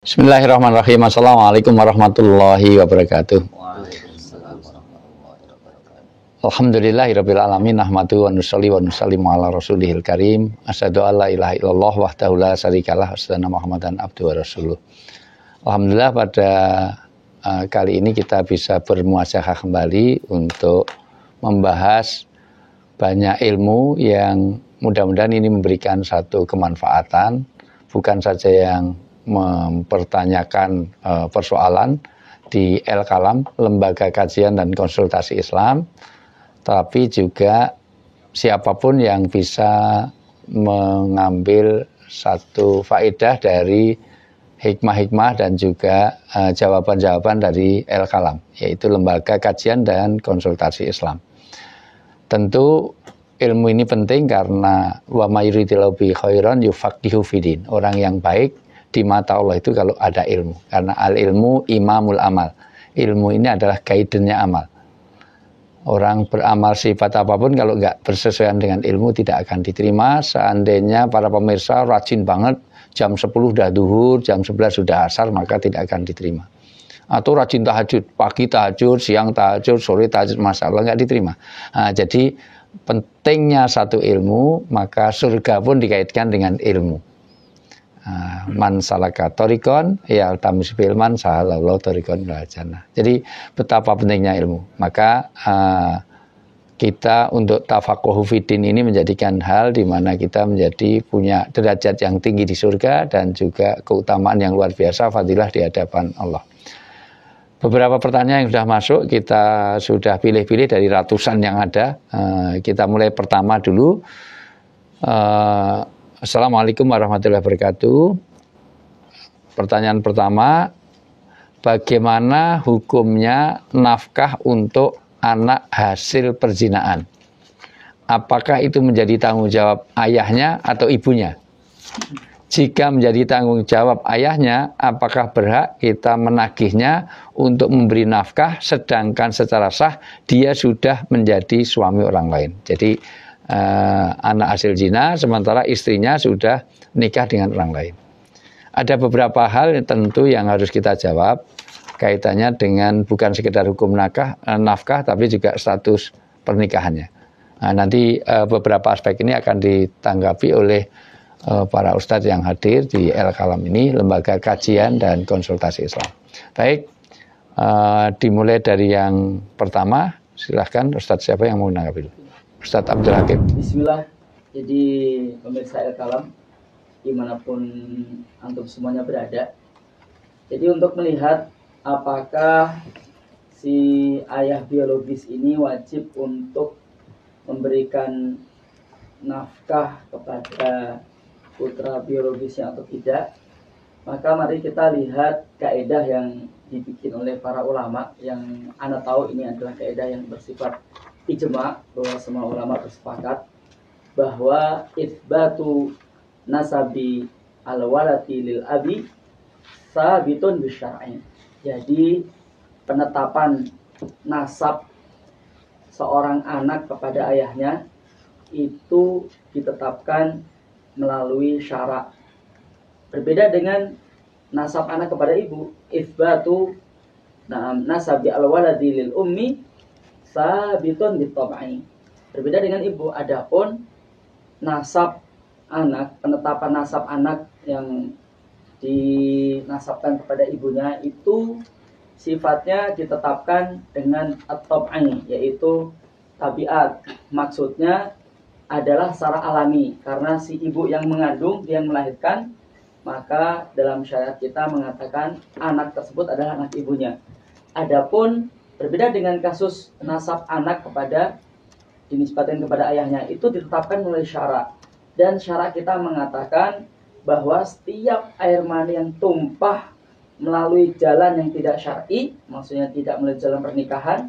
Bismillahirrahmanirrahim. Assalamualaikum warahmatullahi wabarakatuh. Alhamdulillahirabbil alamin, nahmadu wa nusalli wa nusallimu ala rasulihil karim. Asyhadu alla ilaha illallah wahdahu la syarikalah, asyhadu anna Muhammadan abduhu wa rasuluh. Alhamdulillah pada kali ini kita bisa bermuasyahah kembali untuk membahas banyak ilmu yang mudah-mudahan ini memberikan satu kemanfaatan, bukan saja yang mempertanyakan persoalan di El-Kalam, Lembaga Kajian dan Konsultasi Islam, tapi juga siapapun yang bisa mengambil satu faedah dari hikmah-hikmah dan juga jawaban-jawaban dari El-Kalam, yaitu Lembaga Kajian dan Konsultasi Islam. Tentu ilmu ini penting karena wa may yuridillahu bihi khairan yufaqihu fiddin. Orang yang baik di mata Allah itu kalau ada ilmu, karena al-ilmu imamul amal. Ilmu ini adalah guidance-nya amal. Orang beramal sifat apapun kalau nggak bersesuaian dengan ilmu tidak akan diterima. Seandainya para pemirsa rajin banget, jam 10 udah duhur, jam 11 sudah asar, maka tidak akan diterima. Atau rajin tahajud, pagi tahajud, siang tahajud, sore tahajud, masya Allah nggak diterima. Nah, jadi pentingnya satu ilmu, maka surga pun dikaitkan dengan ilmu. Man salaka thoriqan yaltamisu ilman sahalallahu thoriqan ilal jannah. Jadi betapa pentingnya ilmu. Maka kita untuk tafaqquhu fiddin ini menjadikan hal di mana kita menjadi punya derajat yang tinggi di surga dan juga keutamaan yang luar biasa, fadilah di hadapan Allah. Beberapa pertanyaan yang sudah masuk kita sudah pilih-pilih dari ratusan yang ada. Kita mulai pertama dulu. Assalamualaikum warahmatullahi wabarakatuh. Pertanyaan pertama, bagaimana hukumnya nafkah untuk anak hasil perzinahan? Apakah itu menjadi tanggung jawab ayahnya atau ibunya? Jika menjadi tanggung jawab ayahnya, apakah berhak kita menagihnya untuk memberi nafkah sedangkan secara sah dia sudah menjadi suami orang lain? Jadi anak hasil zina sementara istrinya sudah nikah dengan orang lain. Ada beberapa hal yang tentu yang harus kita jawab kaitannya dengan bukan sekedar hukum nafkah tapi juga status pernikahannya. Nanti beberapa aspek ini akan ditanggapi oleh para ustadz yang hadir di El-Kalam ini, Lembaga Kajian dan Konsultasi Islam. Baik, dimulai dari yang pertama, silahkan ustadz siapa yang mau menanggapi dulu? Ustadz Abdul Hakim. Bismillah. Jadi pemirsa El-Kalam dimanapun antum semuanya berada, jadi untuk melihat apakah si ayah biologis ini wajib untuk memberikan nafkah kepada putra biologisnya atau tidak, maka mari kita lihat kaidah yang dibikin oleh para ulama yang ana tahu ini adalah kaidah yang bersifat ijma, bahwa semua ulama bersepakat bahwa itsbatu nasabi al-walati lil abi sabitun bisyar'i. Jadi penetapan nasab seorang anak kepada ayahnya itu ditetapkan melalui syarak. Berbeda dengan nasab anak kepada ibu, itsbatu nasabi al-waladi lil ummi sabitun bitab'i. Berbeda dengan ibu. Adapun nasab anak, penetapan nasab anak yang dinasabkan kepada ibunya itu sifatnya ditetapkan dengan at-tab'i, yaitu tabiat. Maksudnya adalah secara alami, karena si ibu yang mengandung, dia yang melahirkan, maka dalam syariat kita mengatakan anak tersebut adalah anak ibunya. Adapun berbeda dengan kasus nasab anak kepada dinisbatkan kepada ayahnya, itu ditetapkan melalui syarak. Dan syarak kita mengatakan bahwa setiap air mani yang tumpah melalui jalan yang tidak syar'i, maksudnya tidak melalui jalan pernikahan,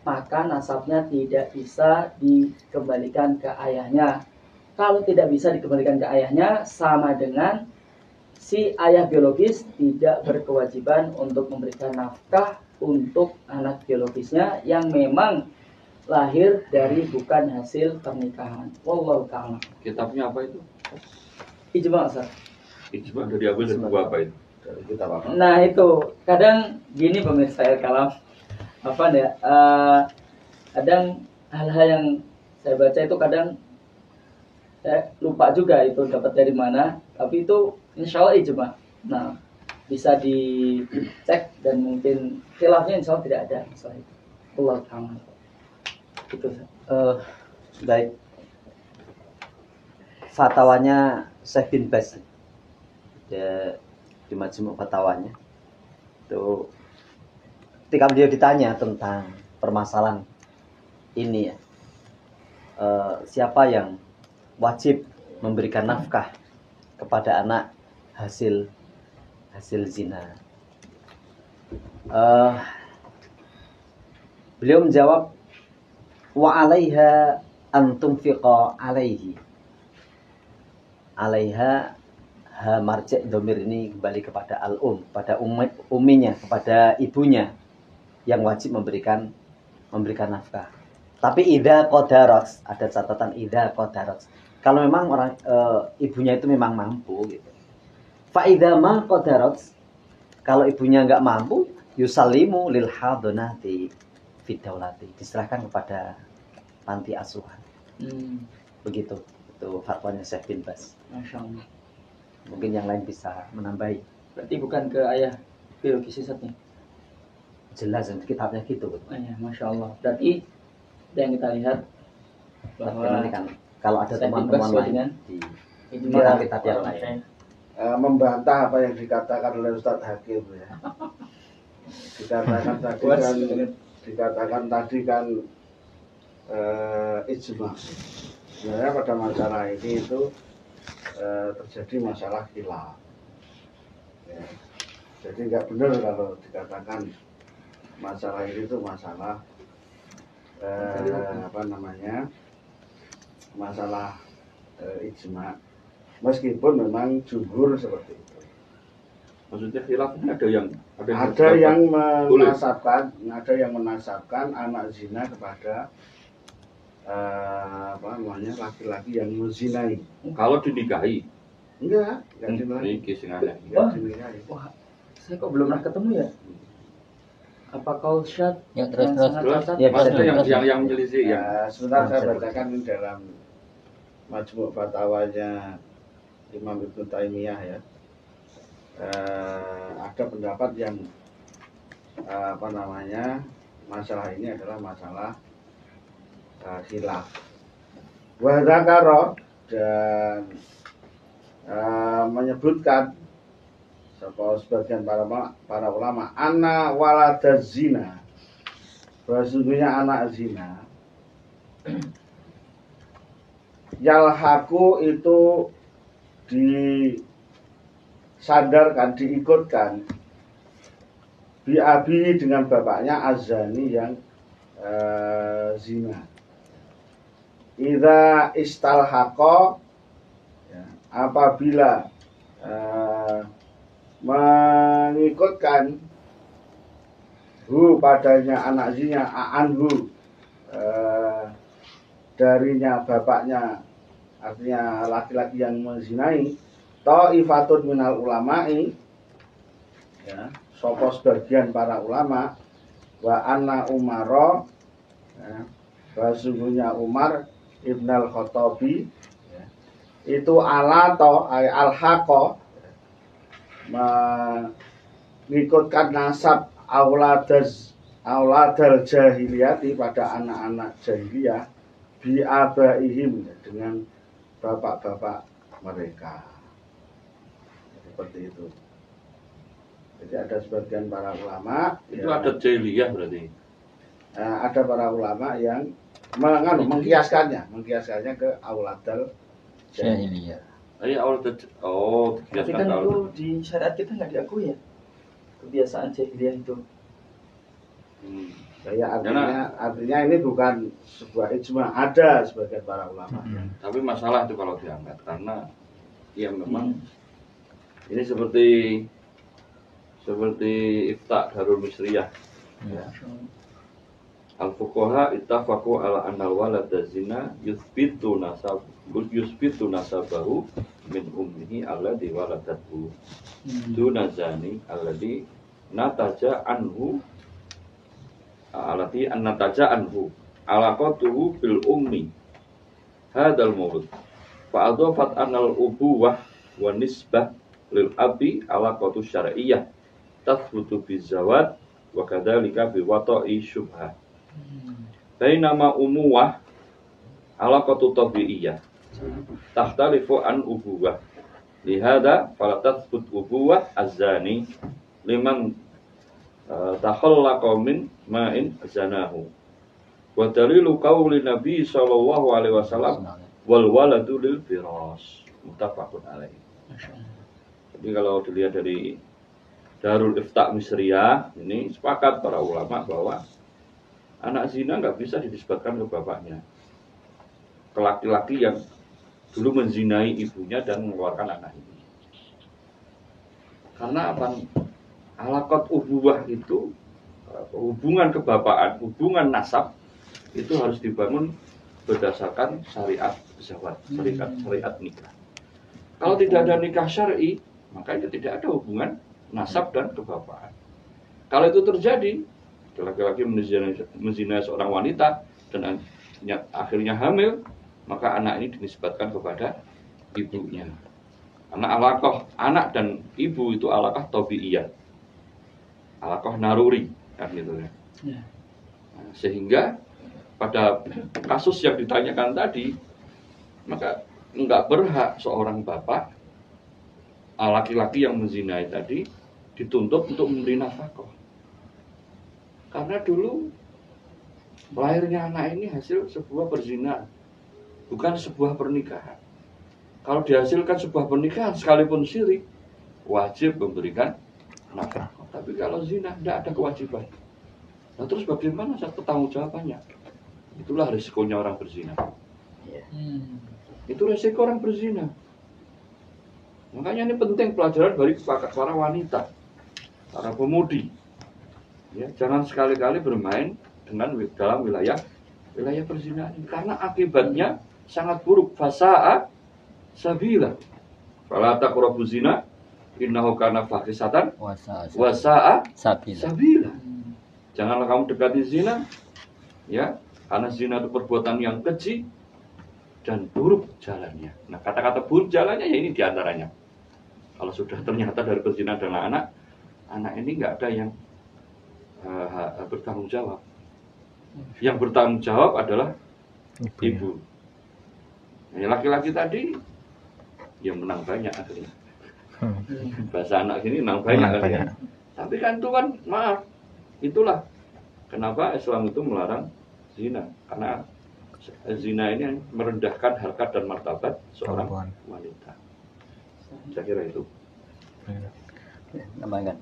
maka nasabnya tidak bisa dikembalikan ke ayahnya. Kalau tidak bisa dikembalikan ke ayahnya, sama dengan si ayah biologis tidak berkewajiban untuk memberikan nafkah untuk anak biologisnya yang memang lahir dari bukan hasil pernikahan. Wallahu ta'ala. Kitabnya apa itu? Ijma, Ustaz. Ijma dari diambil dari buku apa itu? dari kitab apa? Nah itu kadang gini pemirsa kalam apa ya? Kadang hal-hal yang saya baca itu kadang saya lupa juga itu dapat dari mana, tapi itu insya Allah ijma. Nah, bisa dicek dan mungkin khilafnya insya Allah tidak ada masalah itu. Allah ta'ala. Itu. Baik. Fatwanya Syekh bin Baz di Majmu' Fatwanya itu ketika beliau ditanya tentang permasalahan ini ya, siapa yang wajib memberikan nafkah kepada anak hasil zina, beliau menjawab wa 'alaiha an tunfiqa 'alaihi. 'Alaiha, ha marji' dhamir ini kembali kepada pada uminya, kepada ibunya yang wajib memberikan nafkah. Tapi idza qadarat, ada catatan idza qadarat. Kalau memang orang ibunya itu memang mampu gitu. Fa idza ma qadarat, kalau ibunya enggak mampu, yusallimu lil hadonati fi daulati, diserahkan kepada panti asuhan. Begitu. Itu fatwanya Syekh bin Baz. Masya Allah. Mungkin yang lain bisa menambahi. Berarti bukan ke ayah biologis sesatnya. Jelas kitabnya gitu. Ya, Masya Allah. Berarti yang kita lihat bahwa nanti kan kalau ada Syekh bin teman-teman Baz lain di di kitab yang lain. Membantah apa yang dikatakan oleh Ustadz Hakim ya. Dikatakan tadi kan ijma. Sebenarnya pada masalah ini itu terjadi masalah khilaf. Ya. Jadi nggak benar kalau dikatakan masalah ini itu masalah masalah ijma. Meskipun memang jumhur seperti itu. Maksudnya khilafnya ada yang menasabkan anak zina kepada laki-laki yang menzinai. Kalau dinikahi. Enggak dinikahi. Wah, saya kok belum pernah ketemu ya? Apa kau syad Ya, terus. Ya, maksudnya yang menyelisih ya. Sebentar saya bacakan dalam Majmu' Fatwanya Imam Ibnu Taimiyah ya. Ada pendapat yang masalah ini adalah masalah khilaf. Wa dzakara, dan menyebutkan sebagian para ulama anna waladaz zina, bahwa sesungguhnya anak zina yalhaku itu disandarkan, diikutkan biabi dengan bapaknya azani yang zina. Idza istalhaqa, ya, apabila mengikutkan padanya anak zina anhu darinya bapaknya, artinya laki-laki yang menzinai, ta'ifatun minal ulama'i, ya, sapa sebagian para ulama, wa anna umara, ya, bahwa sungguhnya Umar Ibn al-Khattabi, ya, itu al-haqqa, mengikutkan nasab auladal jahiliyati, pada anak-anak jahiliyah, biabaihim, dengan bapak-bapak mereka. Seperti itu. Jadi ada sebagian para ulama itu adat jahiliyah berarti. Ada para ulama yang mengkiaskannya ke auladal jahiliyah. Tapi kan itu di syariat kita nggak diakui ya, kebiasaan jahiliyah itu. Ya, artinya ini bukan sebuah ijma, ada sebagian para ulama. Tapi masalah itu kalau diangkat karena ya memang ini seperti Ifta Darul Misriyah. Ya. Al-fuqaha ittafaqu ala annal walada zina yuthbitu nasabahu min ummihi alladhi waladathu duna zani alladhi nataja anhu alaqatuhu bil ummi hadal maulud fa adhafat anal ubuwah wa nisbah lil abi alaqatu syar'iyyah tathbutu bizawad wa kadzalika bi wata'i syubhah bainama umuwah alaqatu tabi'iyyah tahtalifu an ubuwah lihada fala tathbut ubuwah az-zani liman takhallaqa min ma'in zanahu wa dalilu qauli nabi sallallahu alaihi wasallam wal waladu lil firas muttafaqun alaihi. Jadi kalau dilihat dari Darul Ifta Misriyah ini sepakat para ulama bahwa anak zina nggak bisa dinisbatkan ke bapaknya, ke laki-laki yang dulu menzinai ibunya dan mengeluarkan anak ini. Karena apa? Alaqat ubuwah itu hubungan kebapaan, hubungan nasab itu harus dibangun berdasarkan syariat zawaj, syariat nikah. Kalau tidak ada nikah syar'i, maka itu tidak ada hubungan nasab dan kebapaan. Kalau itu terjadi, laki-laki menzinai seorang wanita dan akhirnya hamil, maka anak ini dinisbatkan kepada ibunya. Karena alaqah anak dan ibu itu alaqah tabi'iyah, alaqah naruri, kan gitu ya. Nah, sehingga pada kasus yang ditanyakan tadi, maka enggak berhak seorang bapak laki-laki yang menzinai tadi dituntut untuk memberi nafkah. Karena dulu lahirnya anak ini hasil sebuah perzinahan, bukan sebuah pernikahan. Kalau dihasilkan sebuah pernikahan sekalipun syirik, wajib memberikan nafkah. Tapi kalau zina tidak ada kewajiban. Nah terus bagaimana pertanggungjawabannya? Itulah risikonya orang berzina. Itu risiko orang berzina. Makanya ini penting pelajaran bagi para wanita, para pemudi. Ya, jangan sekali-kali bermain dalam wilayah perzinahan, karena akibatnya sangat buruk. Fasa'a sabila. Fala taqrabu zina innahu kana fahisatan wasa'a sabila. Janganlah kamu dekati zina, ya, karena zina itu perbuatan yang keji dan buruk jalannya. Nah, kata-kata buruk jalannya ya ini diantaranya. Kalau sudah ternyata dari perzinahan dengan anak ini nggak ada yang bertanggung jawab. Yang bertanggung jawab adalah ibu. Nah, laki-laki tadi yang menang banyak akhirnya. Bahasa anak ini menang banyak akhirnya. Tapi kan itu kan maaf. Itulah kenapa Islam itu melarang zina, karena zina ini merendahkan harkat dan martabat seorang wanita. Saya kira itu. Namanya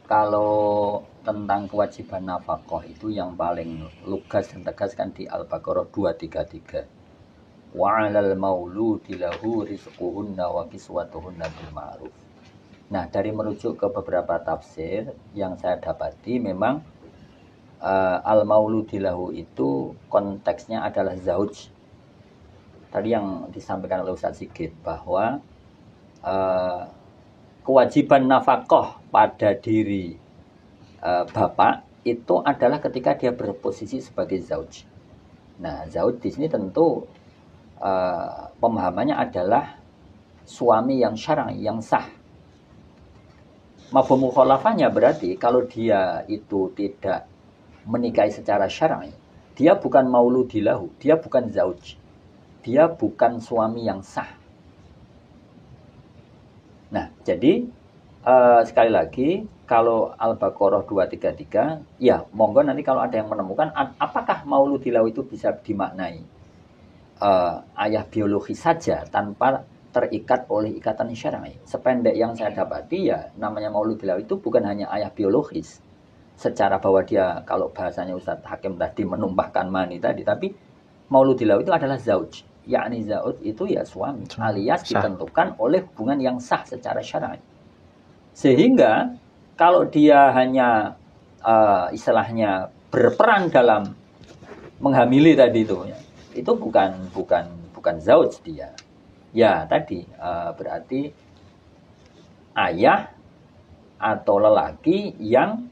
kalau tentang kewajiban nafkah itu yang paling lugas dan tegas kan di Al-Baqarah 233. Wa 'alal mauludi lahu rizquhunna wa kiswatuhunna bil ma'ruf. Nah, dari merujuk ke beberapa tafsir yang saya dapati memang al-mauludi lahu itu konteksnya adalah zauj. Tadi yang disampaikan oleh Ustaz Sigit bahwa kewajiban nafkah pada diri bapak itu adalah ketika dia berposisi sebagai zauj. Nah, zauj di sini tentu pemahamannya adalah suami yang syar'i, yang sah. Mafhum mukhalafahnya berarti kalau dia itu tidak menikahi secara syar'i, dia bukan mauludilahu, dia bukan zauj. Dia bukan suami yang sah. Nah, jadi sekali lagi kalau Al-Baqarah 233, ya monggo nanti kalau ada yang menemukan apakah mauludilahu itu bisa dimaknai ayah biologis saja tanpa terikat oleh ikatan syar'i. Sependek yang saya dapati ya namanya mauludilahu itu bukan hanya ayah biologis secara bahwa dia kalau bahasanya Ustadz Hakim tadi menumpahkan mani tadi, tapi mauludilahu itu adalah zauj, yakni zauj itu ya suami alias ditentukan oleh hubungan yang sah secara syar'i. Sehingga kalau dia hanya istilahnya berperan dalam menghamili tadi itu bukan zauj dia. Ya tadi berarti ayah atau lelaki yang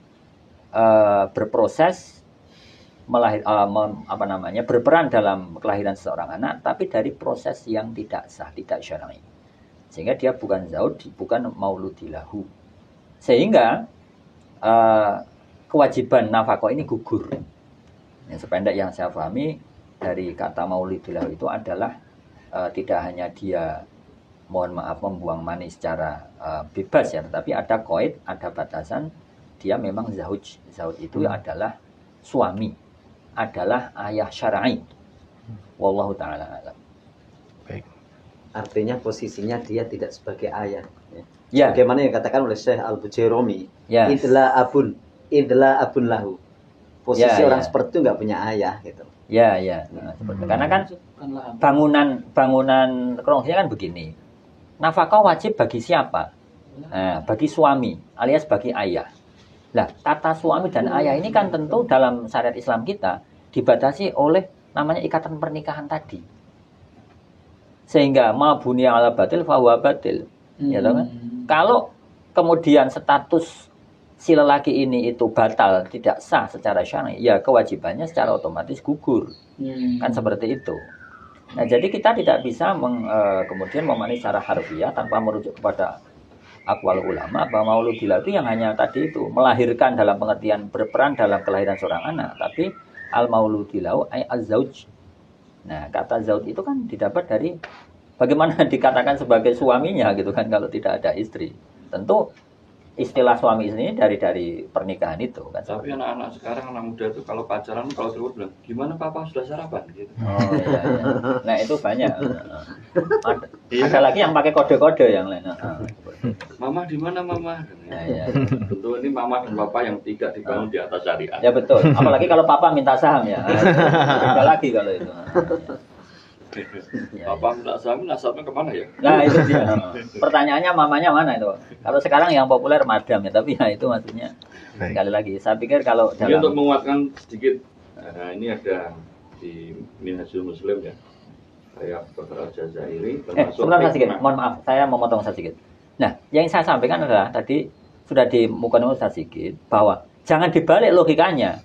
berproses berperan dalam kelahiran seorang anak, tapi dari proses yang tidak sah, tidak syar'i. Sehingga dia bukan zauj, bukan mauludilahu. Sehingga kewajiban nafkah ini gugur. Yang sependek yang saya pahami dari kata maulidilahu itu adalah tidak hanya dia mohon maaf membuang mani secara bebas ya, tetapi ada qaid, ada batasan, dia memang zauj. Zauj itu adalah suami, adalah ayah syar'i. Wallahu taala alam. Baik. Artinya posisinya dia tidak sebagai ayah. Ya. Bagaimana yang dikatakan oleh Syekh Al-Bujairumi, Ya. idla abun lahu. Posisi Ya, orang ya. seperti itu nggak punya ayah gitu. Ya. Seperti itu. Karena kan bangunan kronologisnya kan begini. Nafkah wajib bagi siapa? Nah, bagi suami alias bagi ayah. Nah, kata suami dan ayah ini kan tentu dalam syariat Islam kita dibatasi oleh namanya ikatan pernikahan tadi. Sehingga ma bunya ala batil fahuwa batil. Ya toh kan? Kalau kemudian status si lelaki ini itu batal, tidak sah secara syar'i, ya kewajibannya secara otomatis gugur. Kan seperti itu. Nah, jadi kita tidak bisa kemudian memahami secara harfiah tanpa merujuk kepada aqwal ulama bahwa mauludilah itu yang hanya tadi itu melahirkan dalam pengertian berperan dalam kelahiran seorang anak, tapi al mauludilahu ay az-zauj. Nah, kata zauj itu kan didapat dari bagaimana dikatakan sebagai suaminya gitu kan kalau tidak ada istri. Tentu istilah suami ini dari pernikahan itu kan. Tapi anak-anak sekarang, anak muda itu kalau pacaran, kalau terus bilang, gimana papa sudah sarapan gitu. Oh iya. Nah itu banyak. Ada lagi yang pakai kode-kode yang lain. Mama di mana mama? Nah, iya. Tentu ini mama dan papa yang tidak dibangun di atas syariat. Ya betul. Apalagi kalau papa minta saham ya. Beda lagi kalau itu. Papa minta saham, nasabnya kemana ya? Nah itu dia. Pertanyaannya mamanya mana itu? Kalau sekarang yang populer madam ya, tapi ya itu maksudnya sekali lagi. Saya pikir kalau Ini untuk dalam menguatkan sedikit, ini ada di Minhajul Muslim ya, kayak Bakar Al-Jazairi, sebentar sedikit, mohon maaf, saya memotong sedikit. Nah, yang saya sampaikan adalah tadi sudah di mukaddimah sedikit bahwa jangan dibalik logikanya.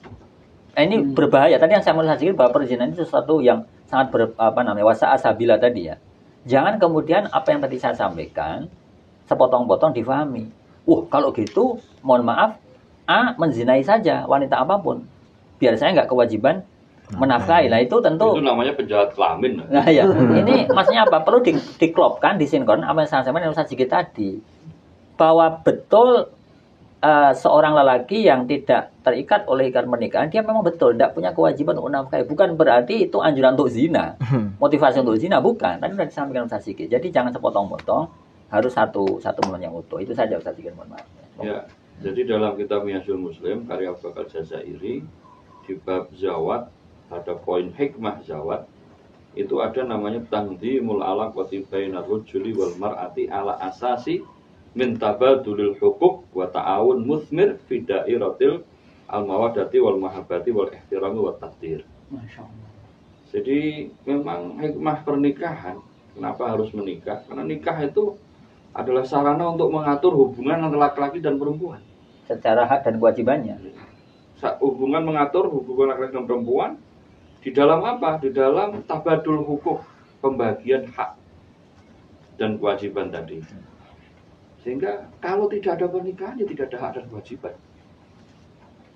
Nah, ini berbahaya. Tadi yang saya mau sedikit bahwa perizinan itu sesuatu yang sangat wasa asabila tadi ya. Jangan kemudian apa yang tadi saya sampaikan sepotong-potong difahami. Kalau gitu, mohon maaf, A menzinai saja wanita apapun. Biar saya nggak kewajiban menafkahi. Nah itu tentu. Itu namanya penjahat kelamin. Nah ya, ini maksudnya apa? Perlu diklopkan, disinkron apa yang saya sampaikan yang sedikit tadi. Bahwa betul seorang lelaki yang tidak terikat oleh ikatan pernikahan, dia memang betul tidak punya kewajiban untuk menafkahi. Bukan berarti itu anjuran untuk zina, motivasi untuk zina, bukan. Tadi sudah disampaikan Ustaz Sigit. Jadi jangan sepotong-potong, harus satu momen yang utuh. Itu saja Ustaz Sigit, mohon maaf. Ya, jadi dalam kitab Minhajul Muslim karya Bakar Jazairi di bab zawat ada poin hikmah zawat itu ada namanya tangdimul alaqati bainar rajuli wal mar'ati ala asasi min tabadulil huquq wa ta'awun muthmir fi dairatil al-mawaddati wal mahabbati wal ihtirami wat taqdir. Masyaallah. Jadi memang hikmah pernikahan, kenapa harus menikah? Karena nikah itu adalah sarana untuk mengatur hubungan antara laki-laki dan perempuan. Secara hak dan kewajibannya. Hubungan mengatur hubungan laki-laki dan perempuan di dalam apa? Di dalam tabadul hukum, pembagian hak dan kewajiban tadi. Sehingga kalau tidak ada pernikahan, ya tidak ada hak dan kewajiban.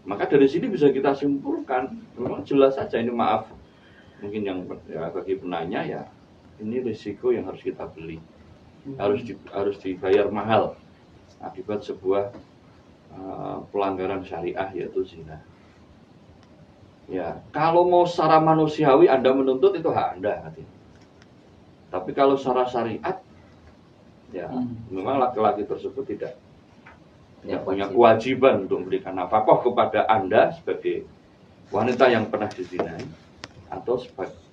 Maka dari sini bisa kita simpulkan, memang jelas saja ini maaf. Mungkin yang ya, bagi penanya ya, ini risiko yang harus kita beli. Harus dibayar mahal akibat sebuah pelanggaran syariah yaitu zina. Ya, kalau mau secara manusiawi Anda menuntut itu hak Anda. Tapi kalau secara syariat, ya memang laki-laki tersebut tidak punya kewajiban untuk memberikan nafkah kepada Anda sebagai wanita yang pernah dizinai atau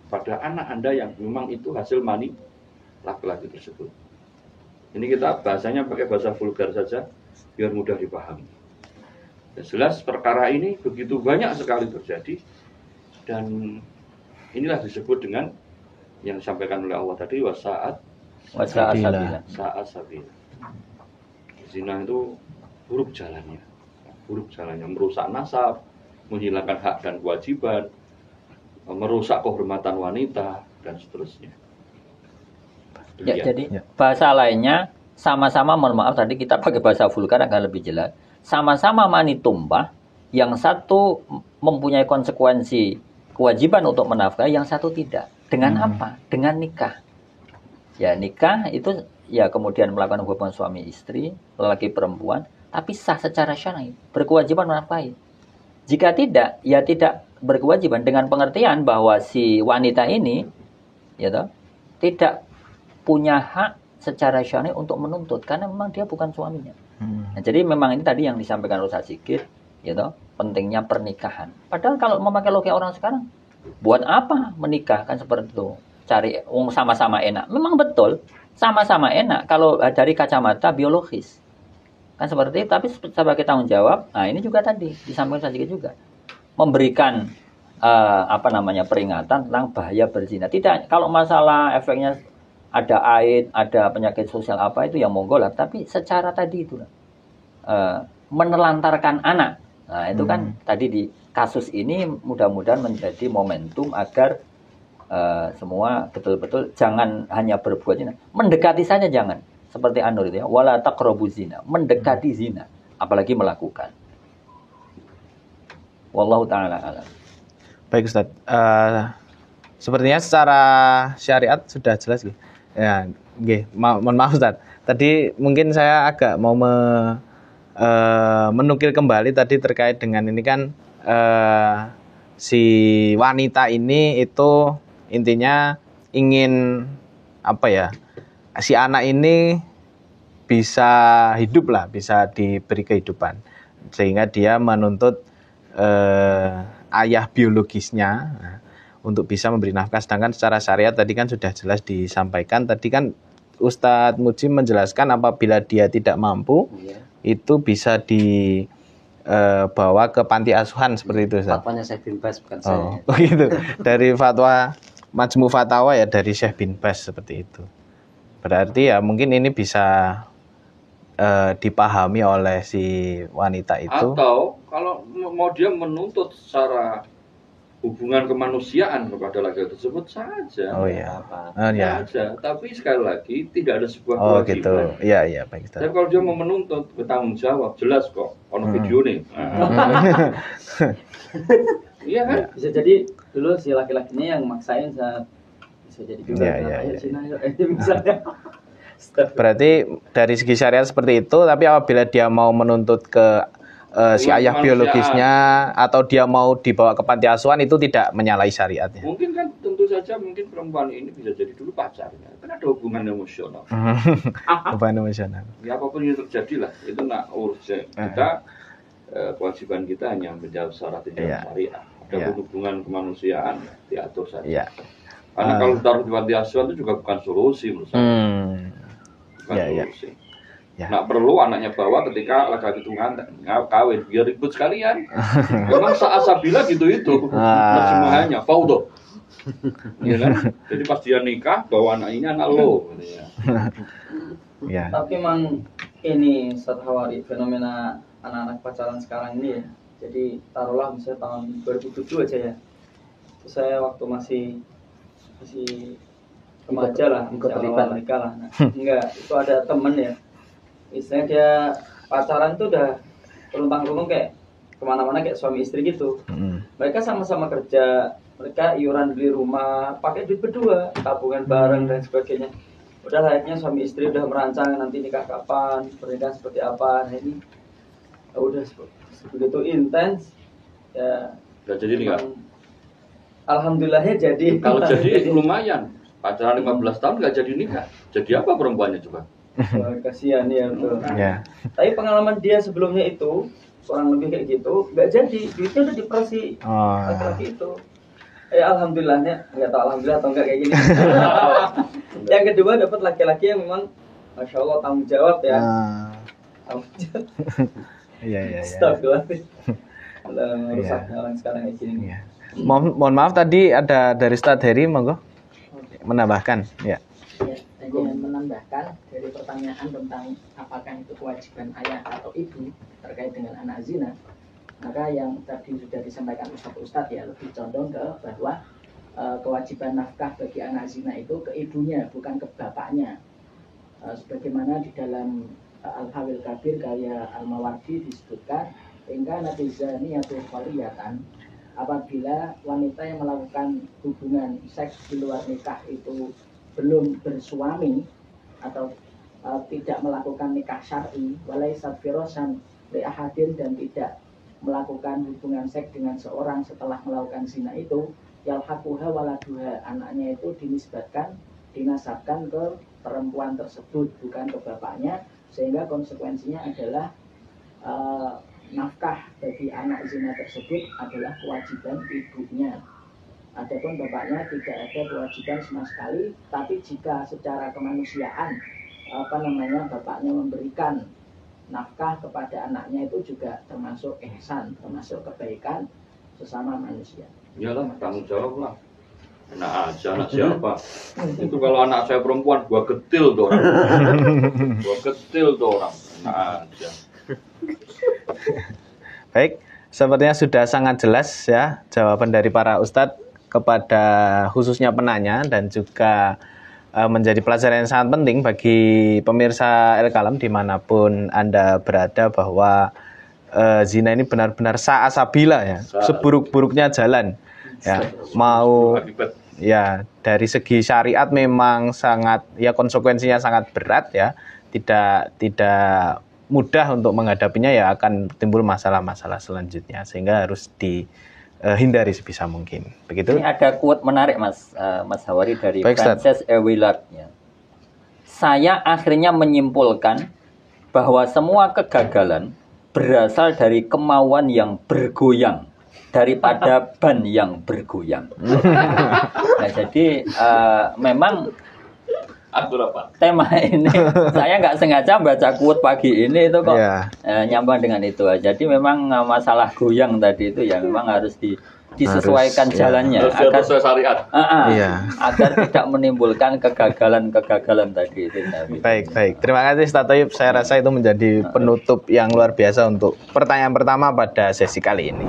pada anak Anda yang memang itu hasil mani laki-laki tersebut. Ini kita bahasanya pakai bahasa vulgar saja biar mudah dipahami. Ya, jelas perkara ini begitu banyak sekali terjadi, dan inilah disebut dengan yang disampaikan oleh Allah tadi, wasaat Wasa'asabila. saat sabila. Zina itu buruk jalannya, merusak nasab, menghilangkan hak dan kewajiban, merusak kehormatan wanita dan seterusnya. Ya, Demikian. jadi bahasa lainnya sama-sama, mohon maaf tadi kita pakai bahasa vulgar agar lebih jelas. Sama-sama mani tumpah, yang satu mempunyai konsekuensi kewajiban untuk menafkahi, yang satu tidak. Dengan apa? Dengan nikah. Ya, nikah itu ya kemudian melakukan hubungan suami istri, lelaki perempuan, tapi sah secara syar'i, berkewajiban menafkahi. Jika tidak, ya tidak berkewajiban, dengan pengertian bahwa si wanita ini ya toh, tidak punya hak secara syar'i untuk menuntut karena memang dia bukan suaminya. Nah, jadi memang ini tadi yang disampaikan Ustaz Sigit, ya toh, pentingnya pernikahan. Padahal kalau memakai logika orang sekarang, buat apa menikah, kan seperti itu. Cari sama-sama enak. Memang betul, sama-sama enak kalau dari kacamata biologis. Kan seperti itu, tapi sebagai tanggung jawab, nah ini juga tadi disampaikan sedikit juga. Memberikan peringatan tentang bahaya berzina. Tidak, kalau masalah efeknya ada aid, ada penyakit sosial apa itu yang monggo lah, tapi secara tadi itu menelantarkan anak. Nah, itu kan tadi di kasus ini mudah-mudahan menjadi momentum agar semua betul-betul jangan hanya berbuat zina, mendekati saja jangan. Seperti An-Nur itu ya, wala taqrabu zina, mendekati zina, apalagi melakukan. Wallahu taala alam. Baik Ustaz, sepertinya secara syariat sudah jelas gitu. Ya, nggih, mohon maaf Ustaz. Tadi mungkin saya agak mau menukil kembali tadi terkait dengan ini kan si wanita ini itu intinya ingin apa ya, si anak ini bisa hidup lah, bisa diberi kehidupan, sehingga dia menuntut ayah biologisnya untuk bisa memberi nafkah. Sedangkan secara syariat tadi kan sudah jelas disampaikan. Tadi kan Ustadz Muji menjelaskan apabila dia tidak mampu, itu bisa dibawa ke panti asuhan seperti itu. Fatwanya Syekh bin Baz, bukan saya. Oh gitu. Dari fatwa Majmu Fatawa ya, dari Syekh bin Baz seperti itu. Berarti ya mungkin ini bisa dipahami oleh si wanita itu. Atau kalau mau dia menuntut secara hubungan kemanusiaan kepada laki-laki tersebut saja. Oh iya. Ya. Saja. Tapi sekali lagi tidak ada sebuah Oh kewajiban. gitu. Iya baik. Tapi kalau dia mau menuntut bertanggung jawab, jelas kok. Ono video nih. Iya kan? Bisa jadi dulu si laki-lakinya yang maksain saat bisa jadi juga. Iya. Misalnya. Berarti dari segi syariat seperti itu, tapi apabila dia mau menuntut ke si ayah biologisnya atau dia mau dibawa ke panti asuhan, itu tidak menyalahi syariatnya. Mungkin kan tentu saja mungkin perempuan ini bisa jadi dulu pacarnya. Kan ada hubungan emosional. Hubungan emosional. Ya apapun yang terjadi lah, itu nggak urgen. Kita kewajiban kita hanya menjawab syarat syariat. Ada hubungan kemanusiaan diatur saja. Iya. Karena kalau taruh di panti asuhan itu juga bukan solusi menurut saya. Bukan solusi. Ya. Nggak perlu anaknya bawa ketika laki-laki itu kawin biar ribut sekalian. Memang seasabila gitu semuanya faudo. Ya kan? Jadi pas dia nikah bawa anak ini anak lo. Ya. Tapi memang ini Ustaz Hawari, fenomena anak-anak pacaran sekarang ini ya. Jadi taruhlah misalnya tahun 2007 aja ya. Terus saya waktu masih remaja lah, awal nikah lah. Nah, enggak, itu ada temen ya. Istilahnya dia pacaran tuh udah teruntang-runtung kayak kemana-mana kayak suami istri gitu. Mereka sama-sama kerja, mereka iuran beli rumah, pakai duit berdua, tabungan bareng dan sebagainya. Udah layaknya suami istri udah merancang nanti nikah kapan, pernikahan seperti apa. Nah ini udah begitu intens ya. Gak jadi nikah. Alhamdulillahnya jadi. Kalau jadi lumayan. Pacaran 15 tahun gak jadi nikah. Jadi apa perempuannya coba? Kasihan ya betul. Ya. Tapi pengalaman dia sebelumnya itu kurang lebih kayak gitu, nggak jadi, duitnya udah diperosi laki-laki itu. Alhamdulillahnya, nggak tahu alhamdulillah atau enggak kayak gini. Yang kedua dapat laki-laki yang memang, masya Allah tanggung jawab ya. Iya. Astagfirullahaladzim. Merusak orang sekarang kayak gini. Iya. Mohon maaf tadi ada dari Ustadz Heri, monggo menambahkan. Ya. Ya, hanya menambahkan dari pertanyaan tentang apakah itu kewajiban ayah atau ibu terkait dengan anak zina, maka yang tadi sudah disampaikan Ustadz ya lebih condong ke bahwa kewajiban nafkah bagi anak zina itu ke ibunya, bukan ke bapaknya. Sebagaimana di dalam Al-Hawil Kabir karya Al-Mawardi disebutkan, hingga natizani atau waliyatan, apabila wanita yang melakukan hubungan seks di luar nikah itu belum bersuami atau tidak melakukan nikah syar'i, walaisat firosan li ahadin, dan tidak melakukan hubungan seks dengan seorang setelah melakukan zina itu, yalhaquha waladuha, anaknya itu dinisbatkan, dinasabkan ke perempuan tersebut, bukan ke bapaknya, sehingga konsekuensinya adalah nafkah bagi anak zina tersebut adalah kewajiban ibunya. Adapun bapaknya tidak ada kewajiban sama sekali, tapi jika secara kemanusiaan bapaknya memberikan nafkah kepada anaknya, itu juga termasuk ihsan, termasuk kebaikan sesama manusia. Iyalah, tanggung jawab lah. Enak aja, anak siapa? Itu kalau anak saya perempuan, gua getil tuh orang. Enak aja. Baik, sepertinya sudah sangat jelas ya jawaban dari para ustadz kepada khususnya penanya, dan juga menjadi pelajaran yang sangat penting bagi pemirsa El-Kalam dimanapun Anda berada, bahwa zina ini benar-benar sa'asabila ya, seburuk-buruknya jalan ya. Mau ya dari segi syariat memang sangat ya, konsekuensinya sangat berat ya, tidak mudah untuk menghadapinya ya, akan timbul masalah-masalah selanjutnya, sehingga harus dihindari sebisa mungkin. Begitu. Ini ada quote menarik Mas Hawari dari Frances E. Willard ya. Saya akhirnya menyimpulkan bahwa semua kegagalan berasal dari kemauan yang bergoyang daripada ban yang bergoyang. Nah, jadi memang tema ini saya nggak sengaja baca quote pagi ini itu kok nyambung dengan itu. Jadi memang masalah goyang tadi itu ya memang harus disesuaikan jalannya agar syariat. Agar tidak menimbulkan kegagalan tadi itu. Baik. Terima kasih Ustaz Thayyib. Saya rasa itu menjadi penutup yang luar biasa untuk pertanyaan pertama pada sesi kali ini.